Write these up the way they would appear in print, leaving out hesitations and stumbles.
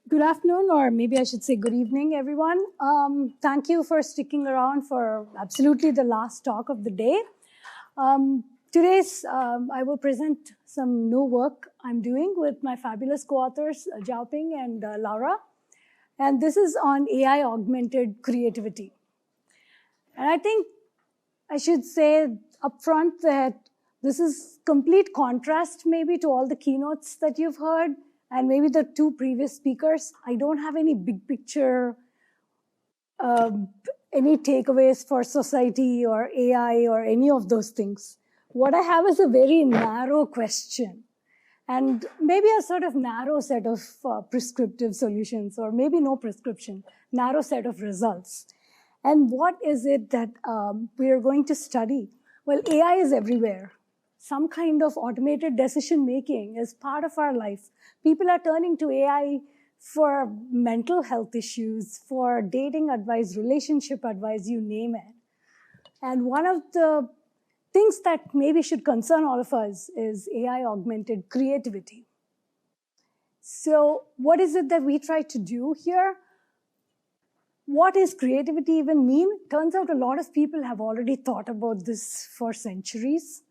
Good afternoon, or maybe I should say good evening, everyone. Thank you for sticking around for absolutely the last talk of the day. I will present some new work I'm doing with my fabulous co-authors, Jiaoping and Laura. And this is on AI augmented creativity. And I think I should say upfront that this is complete contrast maybe to all the keynotes that you've heard and maybe the two previous speakers. I don't have any big picture, any takeaways for society or AI or any of those things. What I have is a very narrow question and maybe a sort of narrow set of prescriptive solutions, or maybe no prescription, narrow set of results. And what is it that we are going to study? Well, AI is everywhere. Some kind of automated decision making is part of our life. People are turning to AI for mental health issues, for dating advice, relationship advice, you name it. And one of the things that maybe should concern all of us is AI augmented creativity. So what is it that we try to do here? What does creativity even mean? Turns out a lot of people have already thought about this for centuries.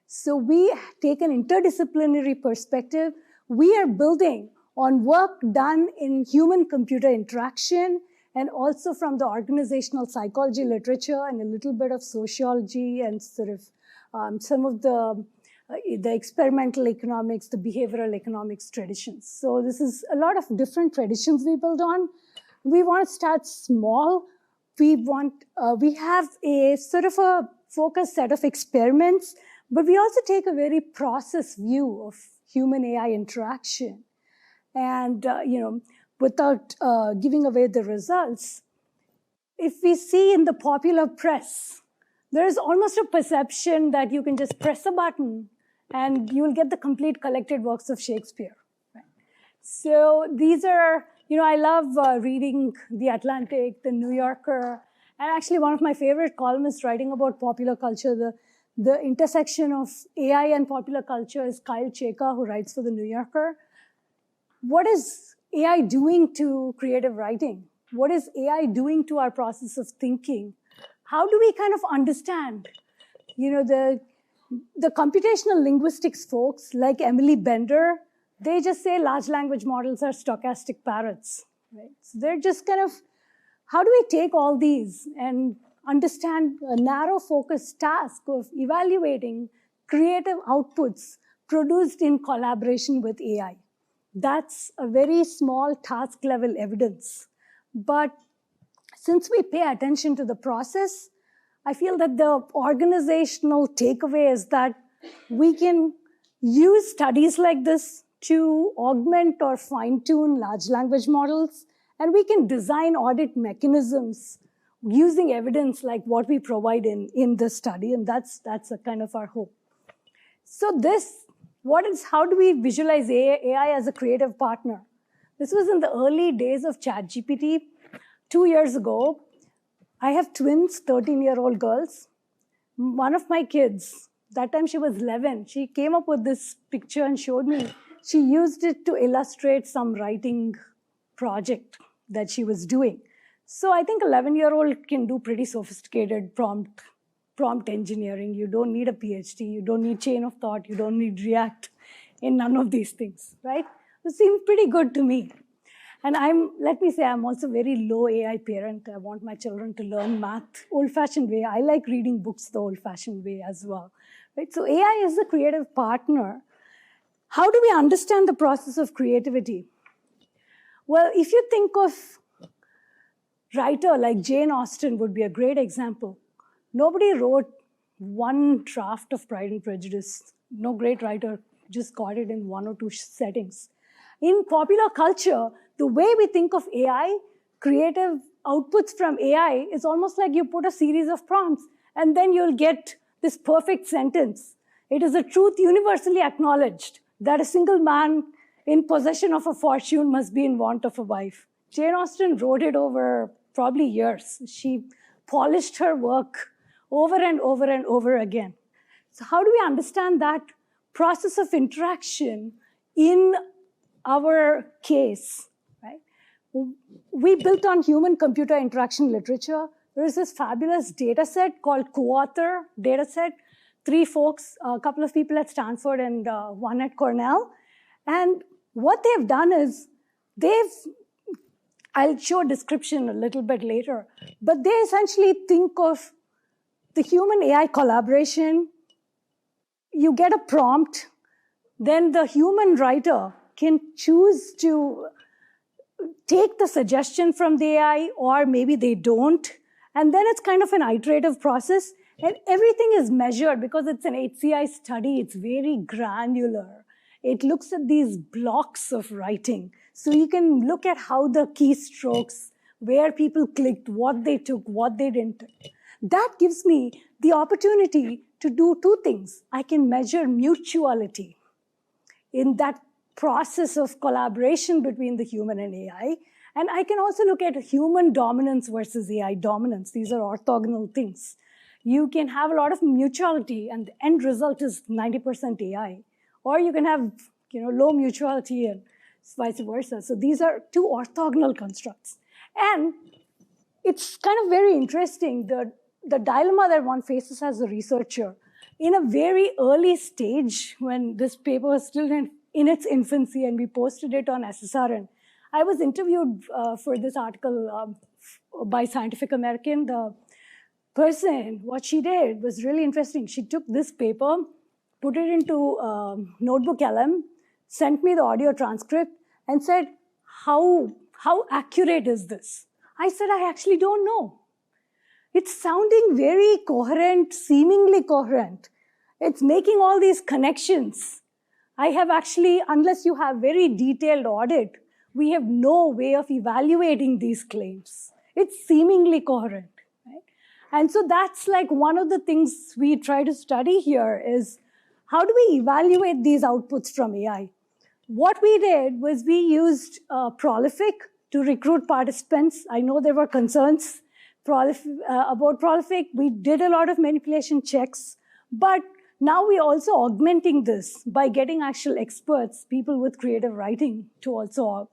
So we take an interdisciplinary perspective. We are building on work done in human-computer interaction and also from the organizational psychology literature and a little bit of sociology and sort of some of the experimental economics, the behavioral economics traditions. So this is a lot of different traditions we build on. We want to start small. We have a sort of a focused set of experiments, but we also take a very process view of human AI interaction. And, without giving away the results, if we see in the popular press, there is almost a perception that you can just press a button and you'll get the complete collected works of Shakespeare. Right? So these are, I love reading The Atlantic, The New Yorker, and actually one of my favorite columnists writing about popular culture, the intersection of AI and popular culture is Kyle Cheka, who writes for The New Yorker. What is AI doing to creative writing? What is AI doing to our process of thinking? How do we kind of understand, the computational linguistics folks like Emily Bender, they just say large language models are stochastic parrots, right? So they're just kind of, how do we take all these and understand a narrow focused task of evaluating creative outputs produced in collaboration with AI? That's a very small task level evidence. But since we pay attention to the process, I feel that the organizational takeaway is that we can use studies like this to augment or fine-tune large language models, and we can design audit mechanisms using evidence like what we provide in the study, and that's a kind of our hope. So how do we visualize AI as a creative partner? This was in the early days of ChatGPT. 2 years ago, I have twins, 13-year-old girls. One of my kids, that time she was 11, she came up with this picture and showed me. She used it to illustrate some writing project that she was doing. So I think 11-year-old can do pretty sophisticated prompt engineering. You don't need a PhD, you don't need chain of thought, you don't need React, and none of these things, right? It seems pretty good to me. And let me say, I'm also very low AI parent. I want my children to learn math old-fashioned way. I like reading books the old-fashioned way as well, right? So AI is a creative partner. How do we understand the process of creativity? Well, if you think of writer like Jane Austen would be a great example. Nobody wrote one draft of Pride and Prejudice. No great writer just got it in one or two settings. In popular culture, the way we think of AI, creative outputs from AI, is almost like you put a series of prompts and then you'll get this perfect sentence. It is a truth universally acknowledged that a single man in possession of a fortune must be in want of a wife. Jane Austen wrote it over probably years. She polished her work over and over and over again. So how do we understand that process of interaction in our case, right? we built on human-computer interaction literature. There is this fabulous data set called co-author data set. 3 folks, a couple of people at Stanford and one at Cornell. And what they've done is I'll show a description a little bit later, but they essentially think of the human-AI collaboration. You get a prompt, then the human writer can choose to take the suggestion from the AI, or maybe they don't. And then it's kind of an iterative process. And everything is measured because it's an HCI study. It's very granular. It looks at these blocks of writing. So you can look at how the keystrokes, where people clicked, what they took, what they didn't. That gives me the opportunity to do 2 things. I can measure mutuality in that process of collaboration between the human and AI. And I can also look at human dominance versus AI dominance. These are orthogonal things. You can have a lot of mutuality, and the end result is 90% AI. Or you can have low mutuality and vice versa. So these are 2 orthogonal constructs. And it's kind of very interesting, the dilemma that one faces as a researcher. In a very early stage, when this paper was still in its infancy, and we posted it on SSRN, I was interviewed for this article by Scientific American. The person, what she did was really interesting. She took this paper, put it into Notebook LM, sent me the audio transcript, and said, how accurate is this? I said, I actually don't know. It's sounding very coherent, seemingly coherent. It's making all these connections. I have actually, unless you have very detailed audit, we have no way of evaluating these claims. It's seemingly coherent, right? And so that's like one of the things we try to study here is, how do we evaluate these outputs from AI? What we did was we used Prolific to recruit participants. I know there were concerns about Prolific. We did a lot of manipulation checks, but now we're also augmenting this by getting actual experts, people with creative writing, to also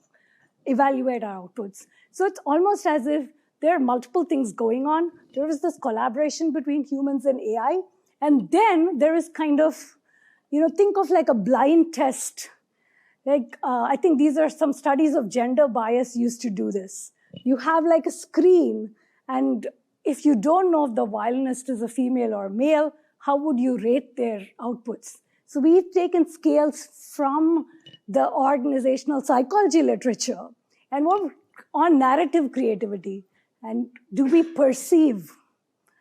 evaluate our outputs. So it's almost as if there are multiple things going on. There is this collaboration between humans and AI, and then there is kind of, think of like a blind test. Like, I think these are some studies of gender bias used to do this. You have like a screen, and if you don't know if the violinist is a female or male, how would you rate their outputs? So we've taken scales from the organizational psychology literature and work on narrative creativity. And do we perceive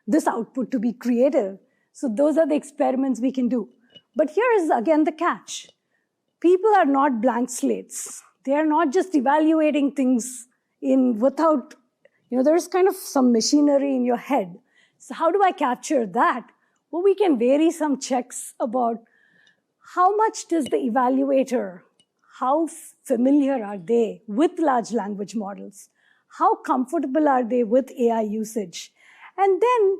this output to be creative? So those are the experiments we can do. But here is, again, the catch. People are not blank slates. They are not just evaluating things without, there's kind of some machinery in your head. So how do I capture that? Well, we can vary some checks about how much does the evaluator, how familiar are they with large language models? How comfortable are they with AI usage? And then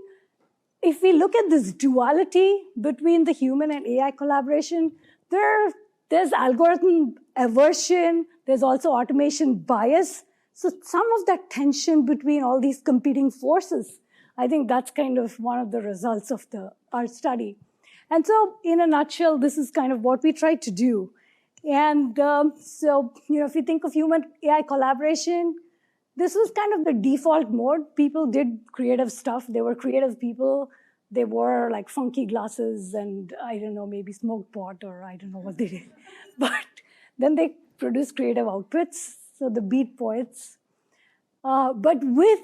if we look at this duality between the human and AI collaboration, there's algorithm aversion, there's also automation bias. So some of that tension between all these competing forces, I think that's kind of one of the results of our study. And so in a nutshell, this is kind of what we tried to do. And so, if you think of human-AI collaboration, this was kind of the default mode. People did creative stuff. They were creative people. They wore like funky glasses and, I don't know, maybe smoked pot, or I don't know what they did. But then they produced creative outputs, so the beat poets. But with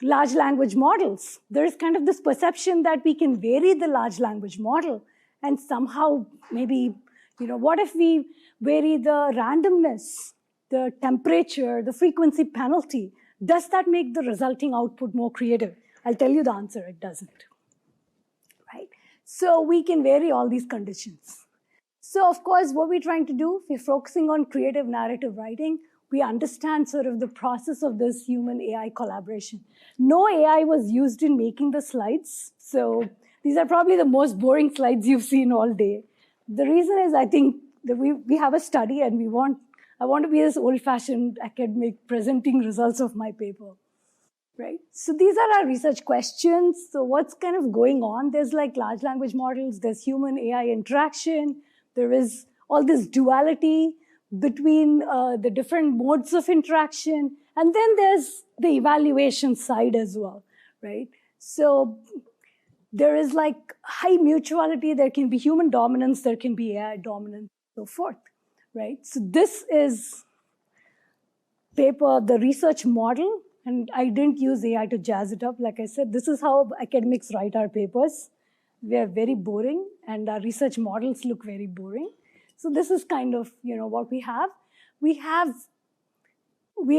large language models, there is kind of this perception that we can vary the large language model and somehow maybe, what if we vary the randomness, the temperature, the frequency penalty? Does that make the resulting output more creative? I'll tell you the answer, it doesn't, right? So we can vary all these conditions. So of course, what we're trying to do, we're focusing on creative narrative writing. We understand sort of the process of this human-AI collaboration. No AI was used in making the slides, so these are probably the most boring slides you've seen all day. The reason is, I think, that we have a study and we want I want to be this old-fashioned academic presenting results of my paper. Right? So these are our research questions. So what's kind of going on? There's like large language models, there's human AI interaction, there is all this duality between the different modes of interaction, and then there's the evaluation side as well, right? So there is like high mutuality, there can be human dominance, there can be AI dominance, so forth, right? So this is paper, the research model. And I didn't use AI to jazz it up. Like I said, this is how academics write our papers. We are very boring, and our research models look very boring. So this is kind of, what we have. We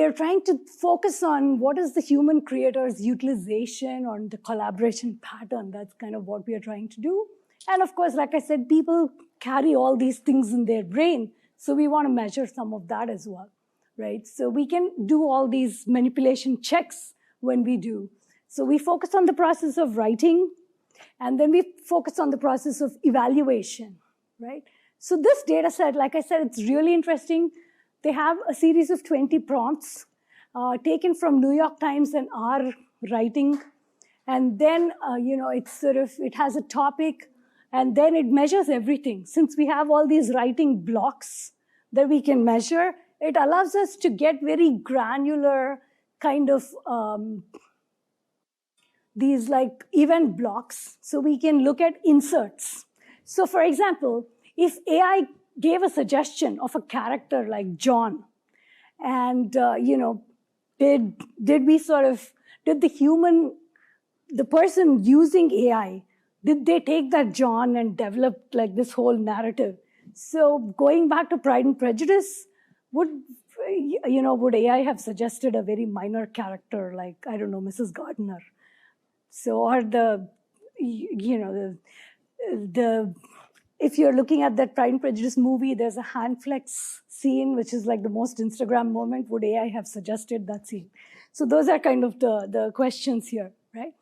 are trying to focus on what is the human creator's utilization or the collaboration pattern. That's kind of what we are trying to do. And of course, like I said, people carry all these things in their brain. So we want to measure some of that as well. Right? So we can do all these manipulation checks when we do. So we focus on the process of writing, and then we focus on the process of evaluation, right? So this data set, like I said, it's really interesting. They have a series of 20 prompts taken from New York Times and our writing. And then, it has a topic, and then it measures everything. Since we have all these writing blocks that we can measure, it allows us to get very granular kind of these like event blocks, so we can look at inserts. So for example, if AI gave a suggestion of a character like John, and did the person using AI, did they take that John and develop like this whole narrative? So going back to Pride and Prejudice, would AI have suggested a very minor character like, I don't know, Mrs. Gardner? So, or if you're looking at that Pride and Prejudice movie, there's a hand flex scene, which is like the most Instagram moment. Would AI have suggested that scene? So those are kind of the questions here, right?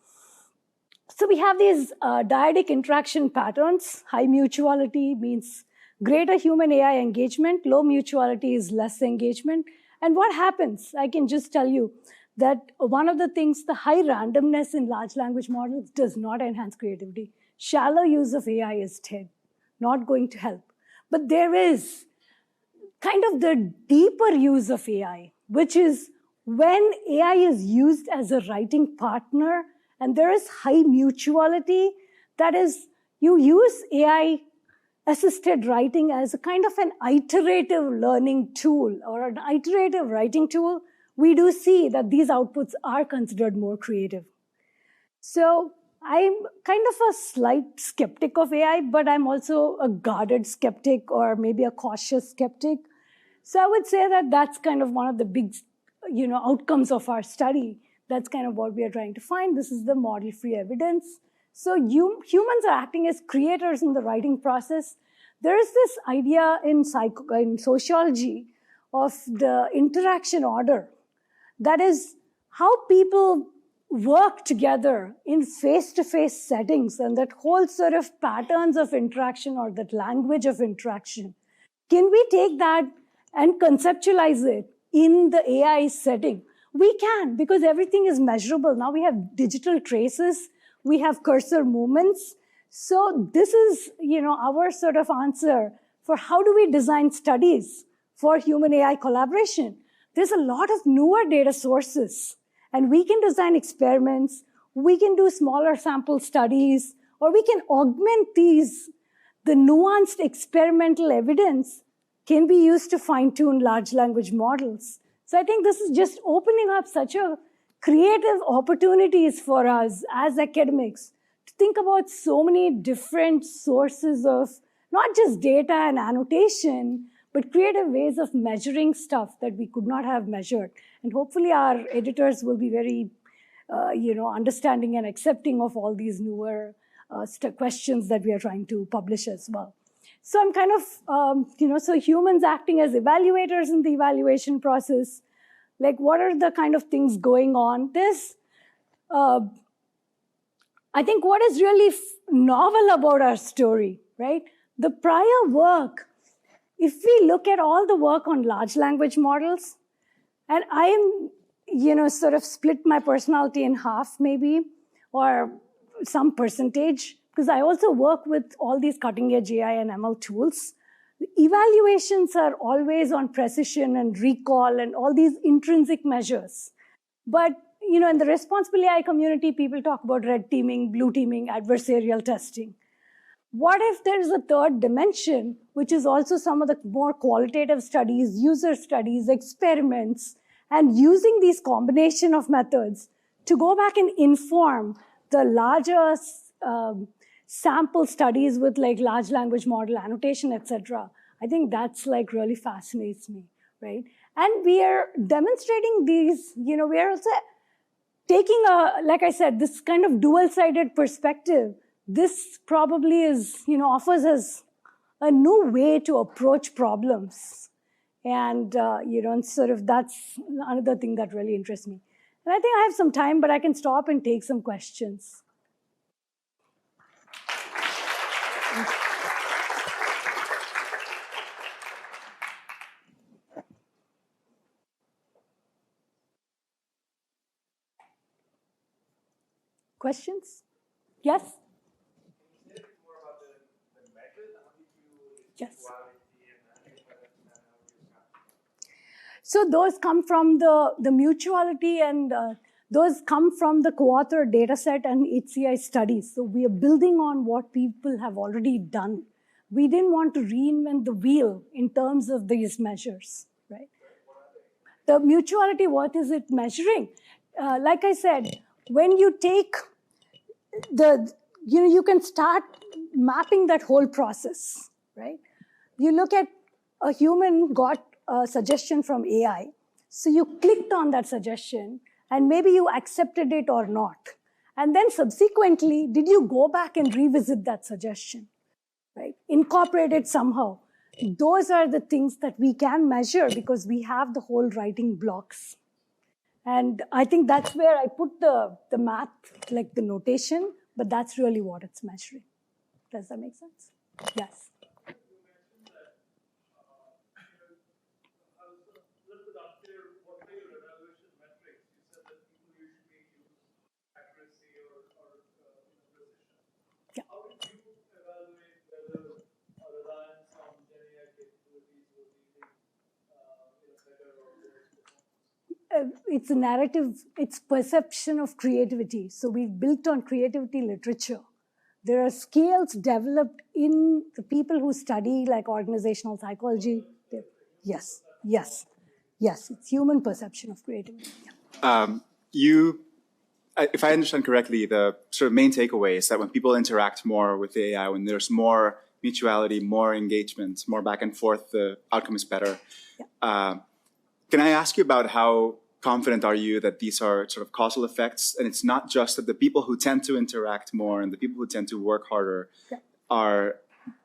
So we have these dyadic interaction patterns. High mutuality means greater human AI engagement. Low mutuality is less engagement. And what happens? I can just tell you that one of the things, the high randomness in large language models does not enhance creativity. Shallow use of AI is not going to help. But there is kind of the deeper use of AI, which is when AI is used as a writing partner and there is high mutuality, that is, you use AI assisted writing as a kind of an iterative learning tool or an iterative writing tool, we do see that these outputs are considered more creative. So I'm kind of a slight skeptic of AI, but I'm also a guarded skeptic or maybe a cautious skeptic. So I would say that that's kind of one of the big outcomes of our study. That's kind of what we are trying to find. This is the model-free evidence. So humans are acting as creators in the writing process. There is this idea in sociology of the interaction order. That is how people work together in face-to-face settings, and that whole sort of patterns of interaction or that language of interaction. Can we take that and conceptualize it in the AI setting? We can, because everything is measurable. Now we have digital traces, we have cursor movements. So this is, our sort of answer for how do we design studies for human AI collaboration. There's a lot of newer data sources, and we can design experiments, we can do smaller sample studies, or we can augment these. The nuanced experimental evidence can be used to fine-tune large language models. So I think this is just opening up such a creative opportunities for us as academics to think about so many different sources of not just data and annotation, but creative ways of measuring stuff that we could not have measured. And hopefully our editors will be very, understanding and accepting of all these newer questions that we are trying to publish as well. So I'm kind of, so humans acting as evaluators in the evaluation process, like what are the kind of things going on? This, I think what is really novel about our story, right? The prior work if we look at all the work on large language models, and I am, sort of split my personality in half maybe, or some percentage, because I also work with all these cutting edge AI and ML tools. Evaluations are always on precision and recall and all these intrinsic measures. But, in the responsible AI community, people talk about red teaming, blue teaming, adversarial testing. What if there is a third dimension, which is also some of the more qualitative studies, user studies, experiments, and using these combination of methods to go back and inform the larger sample studies with like large language model annotation, etc. I think that's like really fascinates me, right? And we are demonstrating these, we are also taking like I said, this kind of dual-sided perspective. This probably is, offers us a new way to approach problems. And, and sort of that's another thing that really interests me. And I think I have some time, but I can stop and take some questions. Questions? Yes? Yes. So those come from the mutuality, and those come from the co-author data set and HCI studies. So we are building on what people have already done. We didn't want to reinvent the wheel in terms of these measures, right? The mutuality, what is it measuring? Like I said, when you take you can start mapping that whole process, right? You look at a human got a suggestion from AI. So you clicked on that suggestion, and maybe you accepted it or not. And then subsequently, did you go back and revisit that suggestion, right? Incorporate it somehow. Those are the things that we can measure because we have the whole writing blocks. And I think that's where I put the math, like the notation, but that's really what it's measuring. Does that make sense? Yes. It's a narrative, it's perception of creativity. So we've built on creativity literature. There are scales developed in the people who study like organizational psychology. Yes, yes, yes, it's human perception of creativity. If I understand correctly, the sort of main takeaway is that when people interact more with the AI, when there's more mutuality, more engagement, more back and forth, the outcome is better. Yeah. Can I ask you about how confident are you that these are sort of causal effects? And it's not just that the people who tend to interact more and the people who tend to work harder are,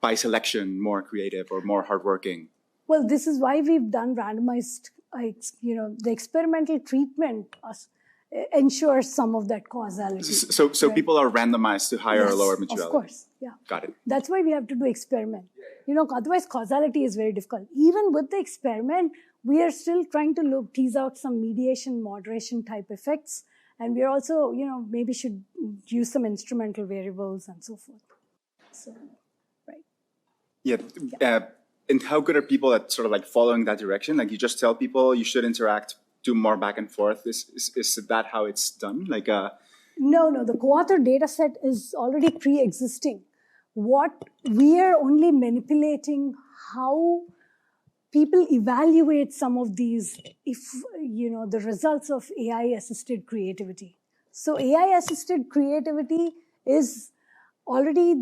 by selection, more creative or more hardworking. Well, this is why we've done randomized, the experimental treatment ensures some of that causality. So right? People are randomized to higher or lower mutuality? Of course, yeah. Got it. That's why we have to do experiment. Otherwise causality is very difficult. Even with the experiment, we are still trying to tease out some mediation, moderation type effects. And we're also, maybe should use some instrumental variables and so forth. So, right. Yeah. And how good are people at sort of like following that direction? Like you just tell people you should interact, do more back and forth. Is that how it's done? No, the co-author data set is already pre-existing. What we are only manipulating how people evaluate some of these, the results of AI-assisted creativity. So AI-assisted creativity is already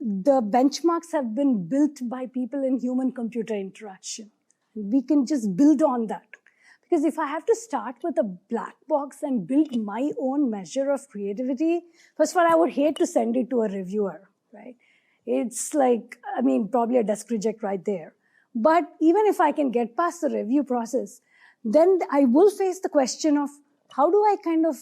the benchmarks have been built by people in human-computer interaction. We can just build on that. Because if I have to start with a black box and build my own measure of creativity, first of all, I would hate to send it to a reviewer, right? It's like, probably a desk reject right there. But even if I can get past the review process, then I will face the question of how do I kind of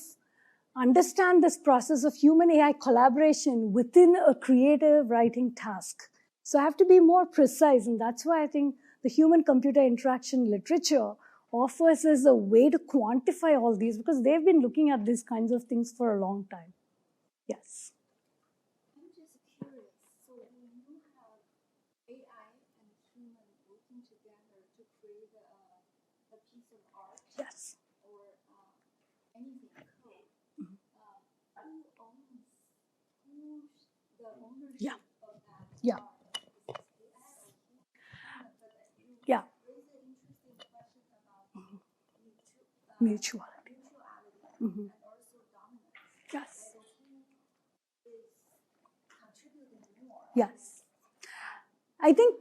understand this process of human AI collaboration within a creative writing task? So I have to be more precise, and that's why I think the human-computer interaction literature offers us a way to quantify all these, because they've been looking at these kinds of things for a long time. Yes? I'm just curious. So when you have AI and human working together to create a piece of art Yes. or anything code, who owns the ownership Yeah. of that Yeah. art? Is it AI or human? But you Yeah. raise an interesting question about Mutuality. and also dominance. Yes. Like who is contributing more? Yes. I think,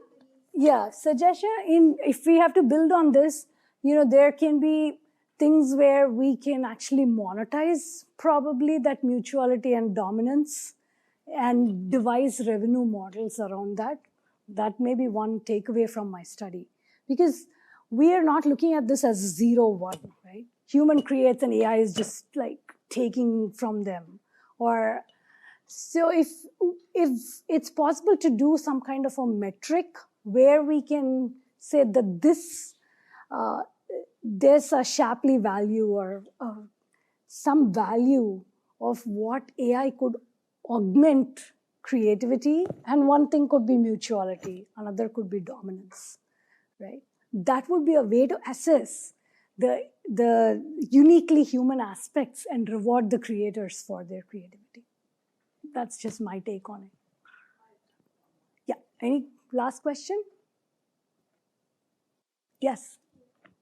yeah, suggestion if we have to build on this, there can be things where we can actually monetize probably that mutuality and dominance and devise revenue models around that. That may be one takeaway from my study. Because we are not looking at this as 0-1, right? Human creates and AI is just like taking from them. Or so if it's possible to do some kind of a metric where we can say that there's a Shapley value or some value of what AI could augment creativity, and one thing could be mutuality, another could be dominance, right? That would be a way to assess the uniquely human aspects and reward the creators for their creativity. That's just my take on it. Yeah. Any last question? Yes.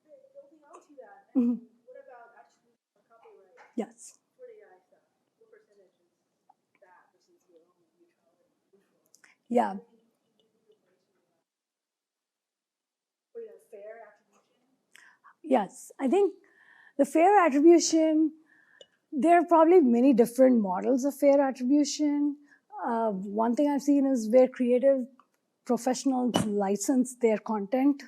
Building onto that, Mhm. what about attribution or copyright Yes. for the AI stuff? What percentage is that versus your own neutrality? Yeah. Fair attribution? Yes. I think the fair attribution, there are probably many different models of fair attribution. One thing I've seen is where creative professionals license their content,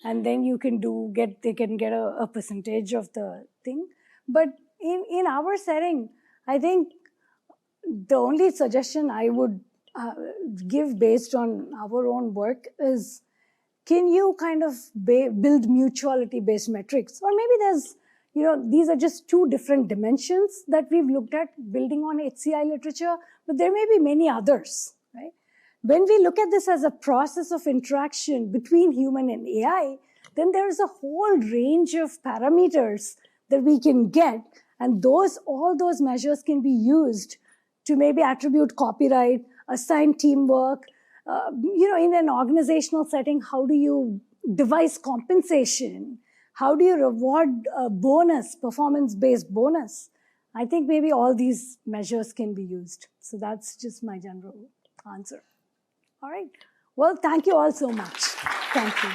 and then they can get a percentage of the thing. But in our setting, I think the only suggestion I would give based on our own work is, can you kind of build mutuality-based metrics? Or maybe these are just two different dimensions that we've looked at building on HCI literature, but there may be many others, right? When we look at this as a process of interaction between human and AI, then there is a whole range of parameters that we can get, and all those measures can be used to maybe attribute copyright, assign teamwork. In an organizational setting, how do you devise compensation? How do you reward performance-based bonus? I think maybe all these measures can be used. So that's just my general answer. All right. Well, thank you all so much. Thank you.